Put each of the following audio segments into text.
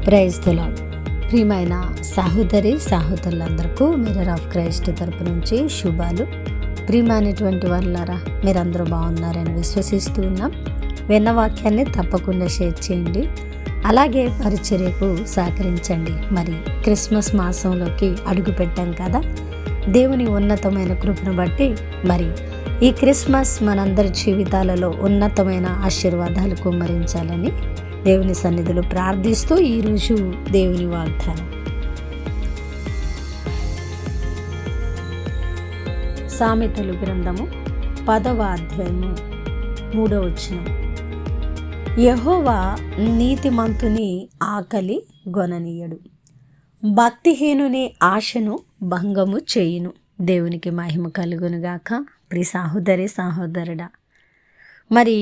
Praise the lord. ప్రియమైన సహోదరులందరికీ mirror of Christ తరపు నుంచి శుభాలు. ప్రియమైనటువంటి వాళ్ళారా, మీరందరూ బాగున్నారని విశ్వసిస్తూ ఉన్నాం. విన్న వాక్యాన్ని తప్పకుండా షేర్ చేయండి, అలాగే పరిచర్యకు సహకరించండి. మరి క్రిస్మస్ మాసంలోకి అడుగు పెట్టాం కదా, దేవుని ఉన్నతమైన కృపను బట్టి మరి ఈ క్రిస్మస్ మనందరి జీవితాలలో ఉన్నతమైన ఆశీర్వాదాలు కుమ్మరించాలని దేవుని సన్నిధిలో ప్రార్థిస్తూ ఈరోజు దేవుని వాగ్దానం. సామెతలు గ్రంథము 10వ అధ్యాయము 3వ వచనం. యెహోవా నీతిమంతుని ఆకలి గొననీయడు, భక్తిహీనుని ఆశను భంగము చేయును. దేవునికి మహిమ కలుగునుగాక. ప్రియ సహోదరుడా, మరి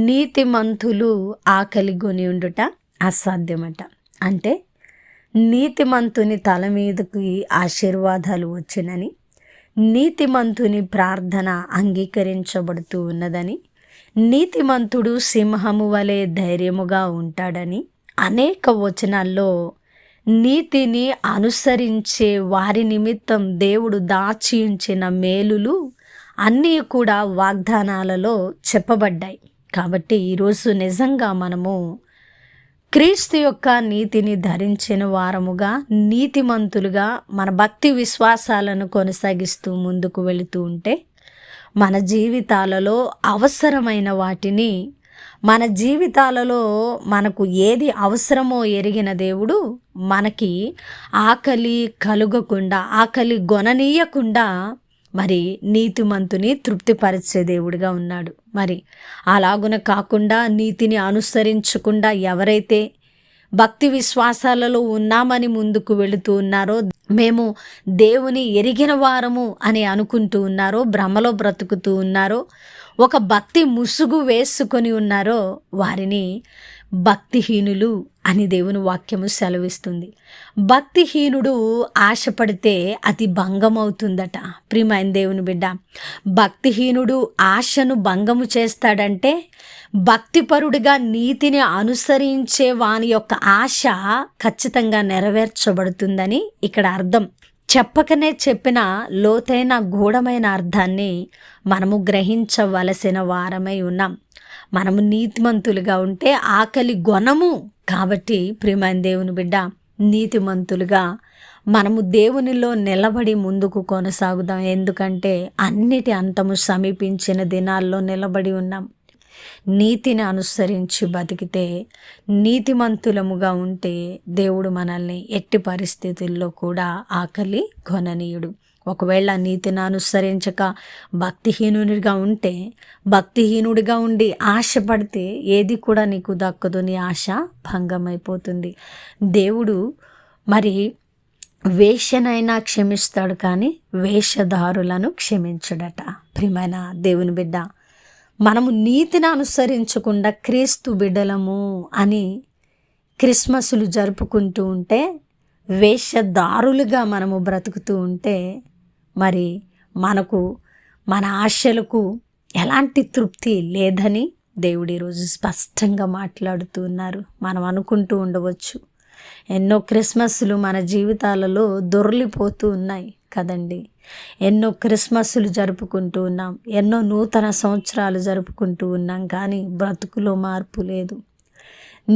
నీతిమంతులు ఆకలి కొని ఉండుట అసాధ్యమట. అంటే నీతిమంతుని తల మీదకి ఆశీర్వాదాలు వచ్చినని, నీతిమంతుని ప్రార్థన అంగీకరించబడుతూ ఉన్నదని, నీతిమంతుడు సింహము వలె ధైర్యముగా ఉంటాడని అనేక వచనాల్లో నీతిని అనుసరించే వారి నిమిత్తం దేవుడు దాచి ఉంచిన మేలులు అన్నీ కూడా వాగ్దానాలలో చెప్పబడ్డాయి. కాబట్టి ఈరోజు నిజంగా మనము క్రీస్తు యొక్క నీతిని ధరించిన వారముగా, నీతిమంతులుగా మన భక్తి విశ్వాసాలను కొనసాగిస్తూ ముందుకు వెళుతూ ఉంటే, మన జీవితాలలో అవసరమైన వాటిని, మన జీవితాలలో మనకు ఏది అవసరమో ఎరిగిన దేవుడు మనకి ఆకలి కలుగకుండా, ఆకలి గొననీయకుండా మరి నీతిమంతుని తృప్తిపరిచే దేవుడిగా ఉన్నాడు. మరి అలాగున కాకుండా, నీతిని అనుసరించకుండా ఎవరైతే భక్తి విశ్వాసాలలో ఉన్నామని ముందుకు వెళుతూ ఉన్నారో, మేము దేవుని ఎరిగిన వారము అని అనుకుంటూ ఉన్నారో, భ్రమలో బ్రతుకుతూ ఉన్నారో, ఒక భక్తి ముసుగు వేసుకొని ఉన్నారో, వారిని భక్తిహీనులు అని దేవుని వాక్యము సెలవిస్తుంది. భక్తిహీనుడు ఆశపడితే అది భంగమవుతుందట. ప్రియమైన దేవుని బిడ్డ, భక్తిహీనుడు ఆశను భంగము చేస్తాడంటే, భక్తిపరుడిగా నీతిని అనుసరించే వాని యొక్క ఆశ ఖచ్చితంగా నెరవేర్చబడుతుందని ఇక్కడ అర్థం. చెప్పకనే చెప్పిన లోతైన గూఢమైన అర్థాన్ని మనము గ్రహించవలసిన వారమై ఉన్నాం. మనము నీతిమంతులుగా ఉంటే ఆకలి గొనము. కాబట్టి ప్రియమైన దేవుని బిడ్డ, నీతిమంతులుగా మనము దేవునిలో నిలబడి ముందుకు కొనసాగుదాం. ఎందుకంటే అన్నిటి అంతము సమీపించిన దినాల్లో నిలబడి ఉన్నాం. నీతిని అనుసరించి బతికితే, నీతిమంతులముగా ఉంటే దేవుడు మనల్ని ఎట్టి పరిస్థితుల్లో కూడా ఆకలి కొననీయుడు. ఒకవేళ నీతిని అనుసరించక భక్తిహీనుడిగా ఉంటే, భక్తిహీనుడిగా ఉండి ఆశపడితే ఏది కూడా నీకు దక్కదు. నీ ఆశ భంగమైపోతుంది. దేవుడు మరి వేశ్యనైనా క్షమిస్తాడు, కానీ వేషధారులను క్షమించడట. ప్రియమైన దేవుని బిడ్డ, మనము నీతిని అనుసరించకుండా క్రీస్తు బిడ్డలము అని క్రిస్మస్లు జరుపుకుంటూ ఉంటే, వేషధారులుగా మనము బ్రతుకుతూ ఉంటే, మరి మనకు మన ఆశలకు ఎలాంటి తృప్తి లేదని దేవుడు ఈరోజు స్పష్టంగా మాట్లాడుతూ ఉన్నారు. మనం అనుకుంటూ ఉండవచ్చు, ఎన్నో క్రిస్మస్లు మన జీవితాలలో దొర్లిపోతూ ఉన్నాయి కదండి. ఎన్నో క్రిస్మస్లు జరుపుకుంటూ ఉన్నాం, ఎన్నో నూతన సంవత్సరాలు జరుపుకుంటూ ఉన్నాం, కానీ బ్రతుకులో మార్పు లేదు.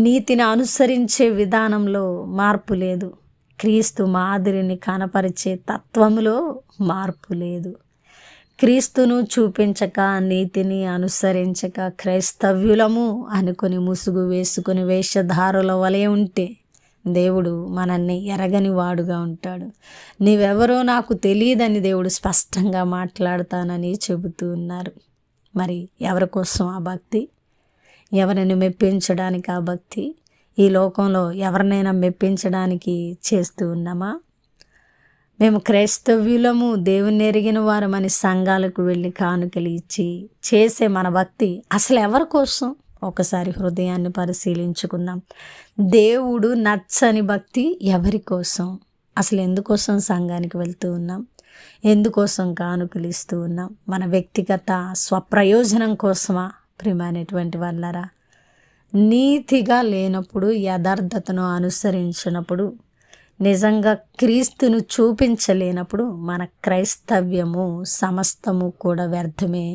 నీతిని అనుసరించే విధానంలో మార్పు లేదు. క్రీస్తు మాదిరిని కనపరిచే తత్వములో మార్పు లేదు. క్రీస్తును చూపించక, నీతిని అనుసరించక క్రైస్తవ్యులము అనుకొని ముసుగు వేసుకొని వేషధారుల వలె ఉంటే దేవుడు మనల్ని ఎరగని వాడుగా ఉంటాడు. నీవెవరో నాకు తెలియదని దేవుడు స్పష్టంగా మాట్లాడతానని చెబుతూ ఉన్నారు. మరి ఎవరి కోసం ఆ భక్తి? ఎవరిని మెప్పించడానికి ఆ భక్తి? ఈ లోకంలో ఎవరినైనా మెప్పించడానికి చేస్తూ ఉన్నామా? మేము క్రైస్తవ్యులము, దేవుని ఎరిగిన వారమని సంఘాలకు వెళ్ళి కానుకలు ఇచ్చి చేసే మన భక్తి అసలు ఎవరి కోసం? ఒకసారి హృదయాన్ని పరిశీలించుకుందాం. దేవుడు నచ్చని భక్తి ఎవరి కోసం? అసలు ఎందుకోసం సంఘానికి వెళ్తూ ఉన్నాం? ఎందుకోసం కానుకలు ఇస్తూ ఉన్నాం? మన వ్యక్తిగత స్వప్రయోజనం కోసమా? ప్రియమైనటువంటి వాళ్ళారా, నీతిగా లేనప్పుడు, యథార్థతను అనుసరించినప్పుడు, నిజంగా క్రీస్తును చూపించలేనప్పుడు మన క్రైస్తవ్యము సమస్తము కూడా వ్యర్థమే.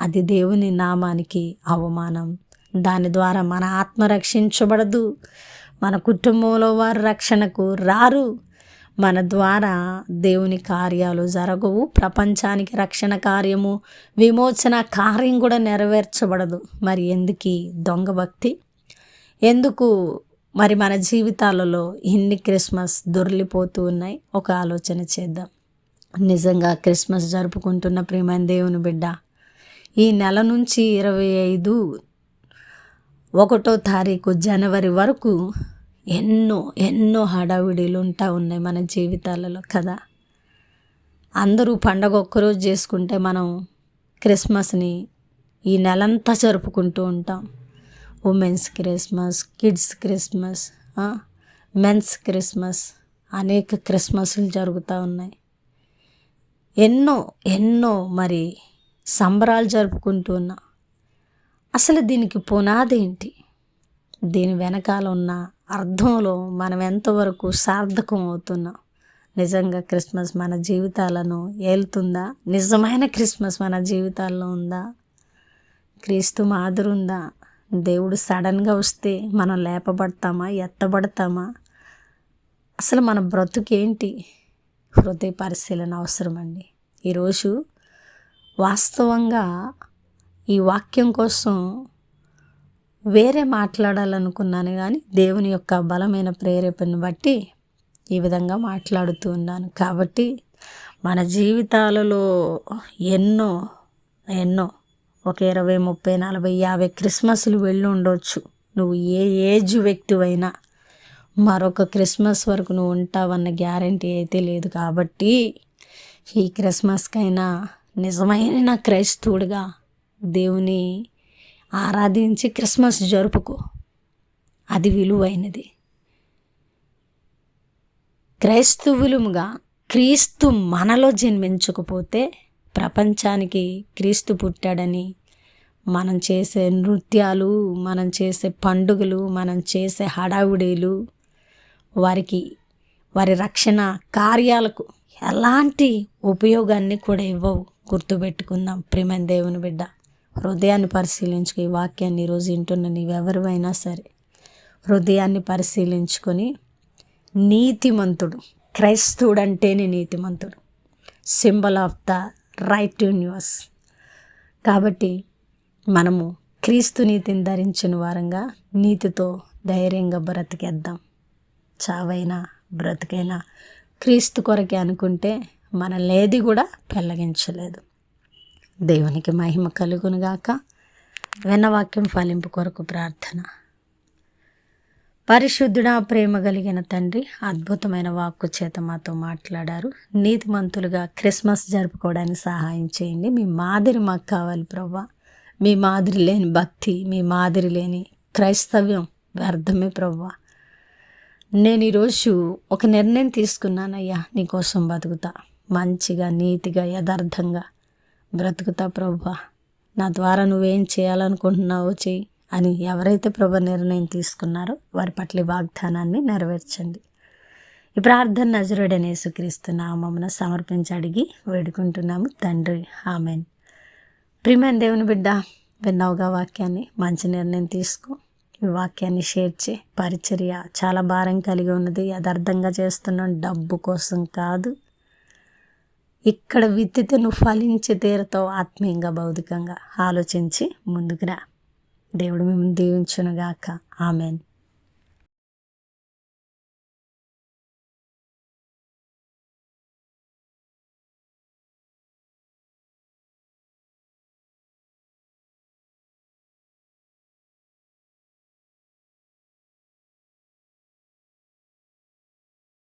అది దేవుని నామానికి అవమానం. దాని ద్వారా మన ఆత్మ రక్షించబడదు, మన కుటుంబంలో వారు రక్షణకు రారు, మన ద్వారా దేవుని కార్యాలు జరగవు, ప్రపంచానికి రక్షణ కార్యము, విమోచన కార్యం కూడా నెరవేర్చబడదు. మరి ఎందుకు దొంగ భక్తి? ఎందుకు మరి మన జీవితాలలో ఇన్ని క్రిస్మస్ దొర్లిపోతూ ఉన్నాయి? ఒక ఆలోచన చేద్దాం. నిజంగా క్రిస్మస్ జరుపుకుంటున్న ప్రియమైన దేవుని బిడ్డ, ఈ నెల నుంచి 25 1వ తారీఖు జనవరి వరకు ఎన్నో హడావిడిలు ఉంటా ఉన్నాయి మన జీవితాలలో కదా. అందరూ పండగ ఒక్కరోజు చేసుకుంటే మనం క్రిస్మస్ని ఈ నెలంతా జరుపుకుంటూ ఉంటాం. Women's Christmas, kids Christmas, men's Christmas, అనేక క్రిస్మస్లు జరుగుతూ ఉన్నాయి. ఎన్నో మరి సంబరాలు జరుపుకుంటూ ఉన్నాం. అసలు దీనికి పునాది ఏంటి? దీని వెనకాల ఉన్న అర్థంలో మనం ఎంతవరకు సార్థకం అవుతున్నాం? నిజంగా క్రిస్మస్ మన జీవితాలను ఏలుతుందా? నిజమైన క్రిస్మస్ మన జీవితాల్లో ఉందా? క్రీస్తు మాదిరి ఉందా? దేవుడు సడన్గా వస్తే మనం లేపబడతామా, ఎత్తబడతామా? అసలు మన బ్రతుకేంటి? హృదయ పరిశీలన అవసరమండి. ఈరోజు వాస్తవంగా ఈ వాక్యం కోసం వేరే మాట్లాడాలనుకున్నాను, కానీ దేవుని యొక్క బలమైన ప్రేరేపణను బట్టి ఈ విధంగా మాట్లాడుతూ ఉన్నాను. కాబట్టి మన జీవితాలలో ఎన్నో ఒక 20, 30, 40, 50 క్రిస్మస్లు వెళ్ళి ఉండవచ్చు. నువ్వు ఏ ఏజ్ వ్యక్తివైనా మరొక క్రిస్మస్ వరకు నువ్వు ఉంటావన్న గ్యారంటీ అయితే లేదు. కాబట్టి ఈ క్రిస్మస్కైనా నిజమైన క్రైస్తవుడిగా దేవుని ఆరాధించి క్రిస్మస్ జరుపుకో. అది విలువైనది. క్రైస్తవులుగా క్రీస్తు మనలో జన్మించకపోతే ప్రపంచానికి క్రీస్తు పుట్టాడని మనం చేసే నృత్యాలు, మనం చేసే పండుగలు, మనం చేసే హడావుడీలు వారి రక్షణ కార్యాలకు ఎలాంటి ఉపయోగాన్ని కూడా ఇవ్వవు. గుర్తుపెట్టుకుందాం ప్రియమైన దేవుని బిడ్డ. హృదయాన్ని పరిశీలించుకు. ఈ వాక్యాన్ని ఈరోజు వింటున్న నీవెవరివైనా సరే హృదయాన్ని పరిశీలించుకొని, నీతిమంతుడు, క్రైస్తవుడు అంటేనే నీతిమంతుడు, symbol of the right universe. కాబట్టి మనము క్రీస్తు నీతిని ధరించిన వారంగా నీతితో ధైర్యంగా బ్రతికేద్దాం. చావైనా బ్రతికైనా క్రీస్తు కొరకే అనుకుంటే మనల్ని ఏది కూడా పెళ్ళగించలేదు. దేవునికి మహిమ కలుగునుగాక. విన్నవాక్యం ఫలింపు కొరకు ప్రార్థన. పరిశుద్ధుడా, ప్రేమ కలిగిన తండ్రి, అద్భుతమైన వాక్కు చేత మాతో మాట్లాడారు. నీతిమంతులుగా క్రిస్మస్ జరుపుకోవడానికి సహాయం చేయండి. మీ మాదిరి మాకు కావాలి ప్రభువా. మీ మాదిరి లేని భక్తి, మీ మాదిరి లేని క్రైస్తవ్యం వ్యర్థమే ప్రభువా. నేను ఈరోజు ఒక నిర్ణయం తీసుకున్నానయ్యా, నీకోసం బతుకుతా, మంచిగా నీతిగా యథార్థంగా బ్రతుకుతా ప్రభువా. నా ద్వారా నువ్వేం చేయాలనుకుంటున్నావో చెయ్యి అని ఎవరైతే ప్రభు నిర్ణయం తీసుకున్నారో వారి పట్ల వాగ్దానాన్ని నెరవేర్చండి. ఈ ప్రార్థన నజరుడైన యేసుక్రీస్తు నామమున సమర్పించి అడిగి వేడుకుంటున్నాము తండ్రి, ఆమెన్. ప్రియమైన దేవుని బిడ్డ, విన్నావుగా వాక్యాన్ని, మంచి నిర్ణయం తీసుకో. ఈ వాక్యాన్ని షేర్ చేయి. పరిచర్య చాలా భారం కలిగి ఉన్నది. యథార్థంగా చేస్తున్నాం, డబ్బు కోసం కాదు. ఇక్కడ విత్తితే నువ్వు ఫలించి తీరుతావు, ఆత్మీయంగా భౌతికంగా. ఆలోచించి ముందుకు రా. దేవుడు మిమ్మల్ని దీవించునుగాక. ఆమెన్.